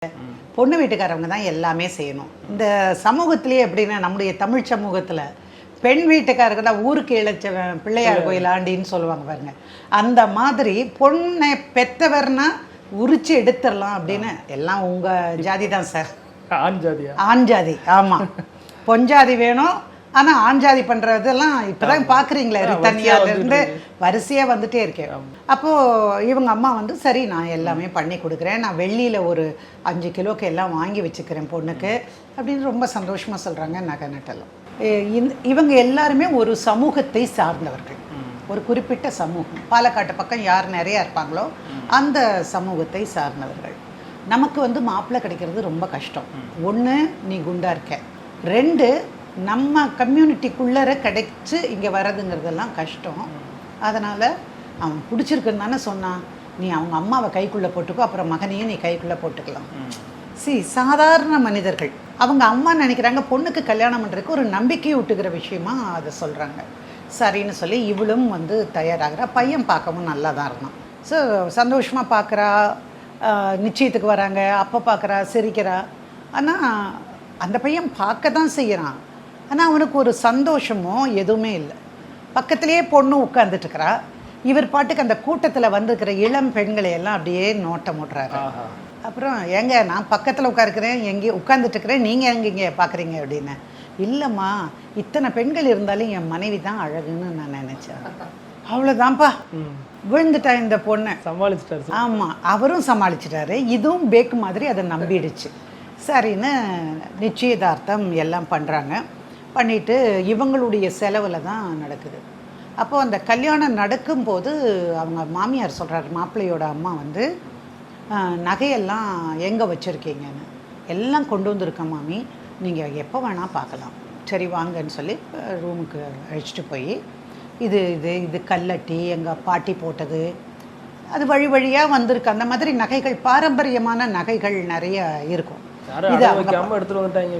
பொண்ணு வீட்டுக்காரவங்க தான் எல்லாமே செய்யணும். இந்த சமூகத்திலேயே எப்படின்னா நம்முடைய தமிழ் சமூகத்தில் பெண் வீட்டுக்காரருக்கு தான் ஊருக்கு இழைச்சவன் பிள்ளையார் கோயில் ஆண்டின்னு சொல்லுவாங்க பாருங்க. அந்த மாதிரி பொண்ணை பெத்தவர்னா உரிச்சு எடுத்துடலாம் அப்படின்னு எல்லாம் உங்கள் ஜாதி தான் சார். ஆண் ஜாதியா? ஆண் ஜாதி, ஆமாம். பொஞ்சாதி வேணும். ஆனால் ஆண் ஜாதி பண்ணுறதெல்லாம் இப்போ தான் பார்க்குறீங்களே, தனியாகிருந்து வரிசையாக வந்துட்டே இருக்கேன். அப்போது இவங்க அம்மா வந்து சரி நான் எல்லாமே பண்ணி கொடுக்குறேன், நான் வெள்ளியில் ஒரு 5 கிலோக்கு எல்லாம் வாங்கி வச்சுக்கிறேன் பொண்ணுக்கு அப்படின்னு ரொம்ப சந்தோஷமாக சொல்கிறாங்க. நகை நட்டெல்லாம் இவங்க எல்லாருமே ஒரு சமூகத்தை சார்ந்தவர்கள், ஒரு குறிப்பிட்ட சமூகம். பாலக்காட்டு பக்கம் யார் நிறையா இருப்பாங்களோ அந்த சமூகத்தை சார்ந்தவர்கள். நமக்கு வந்து மாப்பிள்ளை கிடைக்கிறது ரொம்ப கஷ்டம். ஒன்று, நீ குண்டா இருக்க. 2, நம்ம கம்யூனிட்டிக்குள்ளே கிடைச்சி இங்கே வர்றதுங்கிறதெல்லாம் கஷ்டம். அதனால் அவன் பிடிச்சிருக்குன்னு தானே சொன்னான், நீ அவங்க அம்மாவை கைக்குள்ளே போட்டுக்கோ, அப்புறம் மகனையும் நீ கைக்குள்ளே போட்டுக்கலாம். சாதாரண மனிதர்கள் அவங்க அம்மா நினைக்கிறாங்க பொண்ணுக்கு கல்யாணம் பண்ணுறதுக்கு ஒரு நம்பிக்கை விட்டுக்கிற விஷயமா அதை சொல்கிறாங்க. சரின்னு சொல்லி இவளும் வந்து தயாராகிறா. பையன் பார்க்கவும் நல்லா தான் இருந்தான். ஸோ சந்தோஷமாக பார்க்குறா, நிச்சயத்துக்கு வராங்க, அப்போ பார்க்குறா, சிரிக்கிறா. ஆனால் அந்த பையன் பார்க்க தான் செய்கிறான், ஆனால் அவனுக்கு ஒரு சந்தோஷமோ எதுவுமே இல்லை. பக்கத்துலேயே பொண்ணு உட்காந்துட்டுருக்கிறா. இவர் பாட்டுக்கு அந்த கூட்டத்தில் வந்துருக்கிற இளம் பெண்களை எல்லாம் அப்படியே நோட்டம் ஓட்டுறாரு. அப்புறம் ஏங்க நான் பக்கத்தில் உட்காருக்கிறேன், எங்கேயும் உட்காந்துட்டுருக்கிறேன், நீங்கள் எங்கே பார்க்குறீங்க அப்படின்னு. இல்லைம்மா, இத்தனை பெண்கள் இருந்தாலும் என் மனைவி தான் அழகுன்னு நான் நினச்சேன். அவ்வளோதான்ப்பா, விழுந்துட்டா இந்த பொண்ணை. சமாளிச்சிட்டாரு. ஆமாம், அவரும் சமாளிச்சிட்டாரு. இதுவும் பேக்கு மாதிரி அதை நம்பிடுச்சு. சரின்னு நிச்சயதார்த்தம் எல்லாம் பண்ணுறாங்க. பண்ணிவிட்டு இவங்களுடைய செலவில் தான் நடக்குது. அப்போது அந்த கல்யாணம் நடக்கும்போது அவங்க மாமியார் சொல்கிறார், மாப்பிள்ளையோட அம்மா வந்து நகையெல்லாம் எங்கே வச்சுருக்கீங்கன்னு. எல்லாம் கொண்டு வந்திருக்கேன் மாமி, நீங்கள் எப்போ வேணால் பார்க்கலாம். சரி வாங்கன்னு சொல்லி ரூமுக்கு அழைச்சிட்டு போய் இது இது இது கல்லட்டி எங்கள் பாட்டி போட்டது, அது வழி வழியாக வந்திருக்கு. அந்த மாதிரி நகைகள், பாரம்பரியமான நகைகள் நிறைய இருக்கும். இது அவங்க எடுத்துகிட்டு வந்துட்டாங்க.